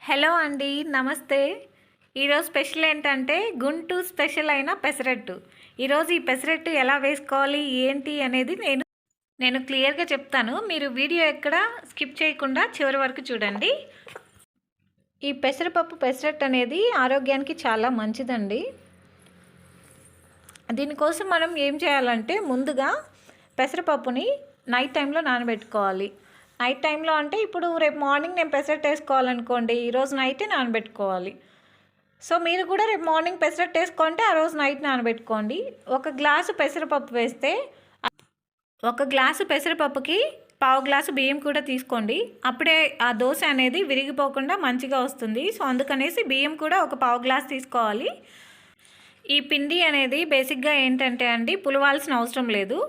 Hello అండి, నమస్తే. ఈరోజు స్పెషల్ ఏంటంటే గుంటూరు స్పెషల్ అయిన పెసరట్టు. ఈరోజు ఈ పెసరట్టు ఎలా వేసుకోవాలి ఏంటి అనేది నేను క్లియర్గా చెప్తాను. మీరు వీడియో ఎక్కడ స్కిప్ చేయకుండా చివరి వరకు చూడండి. ఈ పెసరట్టు అనేది ఆరోగ్యానికి చాలా మంచిదండి. దీనికోసం మనం ఏం చేయాలంటే ముందుగా పెసరపప్పుని నైట్ టైంలో నానబెట్టుకోవాలి. నైట్ టైంలో అంటే ఇప్పుడు రేపు మార్నింగ్ నేను పెసరట్టు వేసుకోవాలనుకోండి, ఈరోజు నైటే నానబెట్టుకోవాలి. సో మీరు కూడా రేపు మార్నింగ్ పెసరట్టు వేసుకుంటే ఆ రోజు నైట్ నానబెట్టుకోండి. ఒక గ్లాసు పెసరపప్పు వేస్తే ఒక గ్లాసు పెసరపప్పుకి పావు గ్లాసు బియ్యం కూడా తీసుకోండి. అప్పుడే ఆ దోశ అనేది విరిగిపోకుండా మంచిగా వస్తుంది. సో అందుకనేసి బియ్యం కూడా ఒక పావు గ్లాస్ తీసుకోవాలి. ఈ పిండి అనేది బేసిక్గా ఏంటంటే అండి, పులవాల్సిన అవసరం లేదు.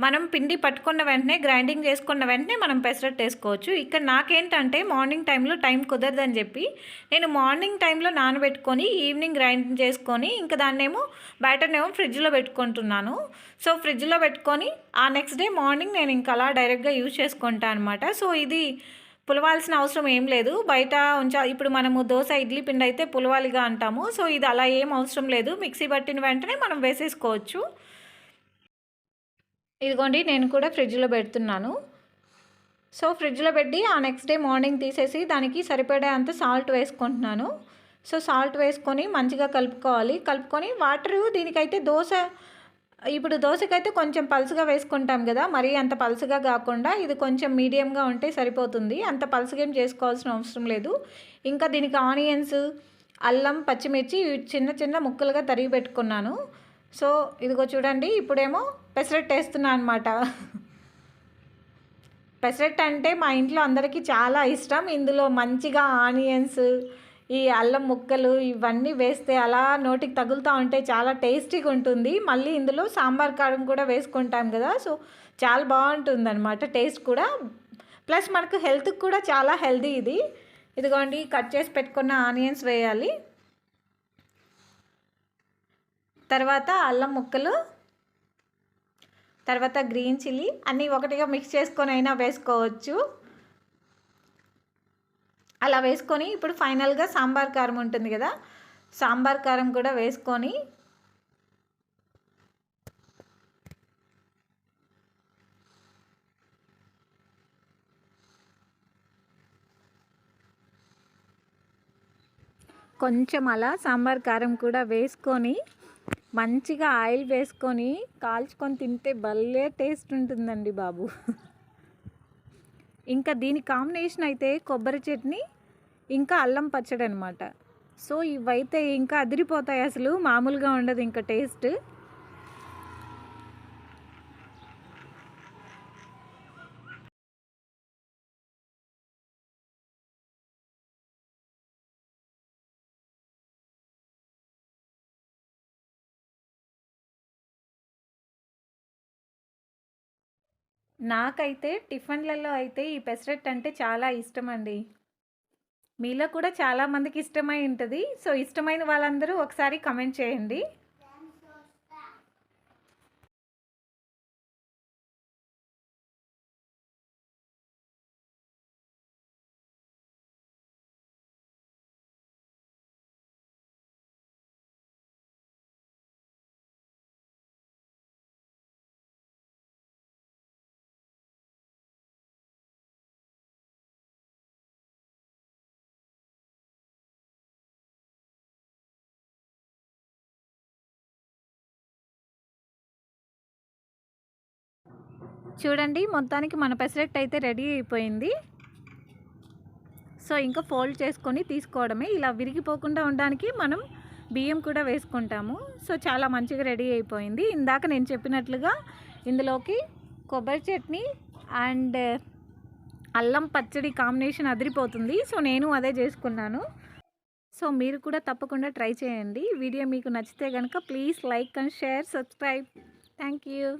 మనం పిండి పట్టుకున్న వెంటనే గ్రైండింగ్ చేసుకున్న వెంటనే మనం పెసరట్టు వేసుకోవచ్చు. ఇక్కడ నాకేంటంటే మార్నింగ్ టైంలో టైం కుదరదని చెప్పి నేను మార్నింగ్ టైంలో నానబెట్టుకొని ఈవినింగ్ గ్రైండింగ్ చేసుకొని ఇంకా దాన్నేమో బ్యాటర్నేమో ఫ్రిడ్జ్లో పెట్టుకుంటున్నాను. సో ఫ్రిడ్జ్లో పెట్టుకొని ఆ నెక్స్ట్ డే మార్నింగ్ నేను ఇంకా అలా డైరెక్ట్గా యూజ్ చేసుకుంటాను అనమాట. సో ఇది పులవాల్సిన అవసరం ఏం లేదు. బయట ఇప్పుడు మనము దోశ ఇడ్లీ పిండి అయితే పులవాలిగా అంటాము. సో ఇది అలా ఏం అవసరం లేదు. మిక్సీ పట్టిన వెంటనే మనం వేసేసుకోవచ్చు. ఇదిగోండి, నేను కూడా ఫ్రిడ్జ్లో పెడుతున్నాను. సో ఫ్రిడ్జ్లో పెట్టి ఆ నెక్స్ట్ డే మార్నింగ్ తీసేసి దానికి సరిపడే అంత సాల్ట్ వేసుకుంటున్నాను. సో సాల్ట్ వేసుకొని మంచిగా కలుపుకొని వాటరు దీనికైతే ఇప్పుడు దోశకైతే కొంచెం పలుసుగా వేసుకుంటాం కదా, మరీ అంత పలుసుగా కాకుండా ఇది కొంచెం మీడియంగా ఉంటే సరిపోతుంది. అంత పలుసుగా ఏం చేసుకోవాల్సిన అవసరం లేదు. ఇంకా దీనికి ఆనియన్స్, అల్లం, పచ్చిమిర్చి చిన్న చిన్న ముక్కలుగా తరిగి పెట్టుకున్నాను. సో ఇదిగో చూడండి, ఇప్పుడేమో పెసరట్టు వేస్తున్నా అనమాట. పెసరట్టు అంటే మా ఇంట్లో అందరికీ చాలా ఇష్టం. ఇందులో మంచిగా ఆనియన్స్, ఈ అల్లం ముక్కలు ఇవన్నీ వేస్తే అలా నోటికి తగులుతూ ఉంటే చాలా టేస్టీగా ఉంటుంది. మళ్ళీ ఇందులో సాంబార్ కారం కూడా వేసుకుంటాం కదా, సో చాలా బాగుంటుంది అనమాట టేస్ట్ కూడా. ప్లస్ మనకు హెల్త్కి కూడా చాలా హెల్తీ ఇది. ఇదిగోండి, కట్ చేసి పెట్టుకున్న ఆనియన్స్ వేయాలి. తర్వాత అల్లం ముక్కలు, తర్వాత గ్రీన్ చిల్లీ అన్నీ ఒకటిగా మిక్స్ చేసుకొని అయినా వేసుకోవచ్చు. అలా వేసుకొని ఇప్పుడు ఫైనల్గా సాంబార్ కారం ఉంటుంది కదా, సాంబార్ కారం కూడా వేసుకొని కొంచెం అలా సాంబార్ కారం కూడా వేసుకొని మంచిగా ఆయిల్ వేసుకొని కాల్చుకొని తింటే భలే టేస్ట్ ఉంటుందండి బాబు. ఇంకా దీని కాంబినేషన్ అయితే కొబ్బరి చట్నీ ఇంకా అల్లం పచ్చడి అనమాట. సో ఇవైతే ఇంకా అదిరిపోతాయి, అసలు మామూలుగా ఉండదు ఇంకా టేస్ట్. నాకైతే టిఫిన్లలో అయితే ఈ పెసరట్టు అంటే చాలా ఇష్టం అండి. మీలో కూడా చాలామందికి ఇష్టమై ఉంటుంది. సో ఇష్టమైన వాళ్ళందరూ ఒకసారి కమెంట్ చేయండి. చూడండి, మొత్తానికి మన పెసరట్టు అయితే రెడీ అయిపోయింది. సో ఇంకా ఫోల్డ్ చేసుకొని తీసుకోవడమే. ఇలా విరిగిపోకుండా ఉండడానికి మనం బియ్యం కూడా వేసుకుంటాము. సో చాలా మంచిగా రెడీ అయిపోయింది. ఇందాక నేను చెప్పినట్లుగా ఇందులోకి కొబ్బరి చట్నీ అండ్ అల్లం పచ్చడి కాంబినేషన్ అదిరిపోతుంది. సో నేను అదే చేసుకున్నాను. సో మీరు కూడా తప్పకుండా ట్రై చేయండి. వీడియో మీకు నచ్చితే కనుక please like and share, subscribe. Thank you.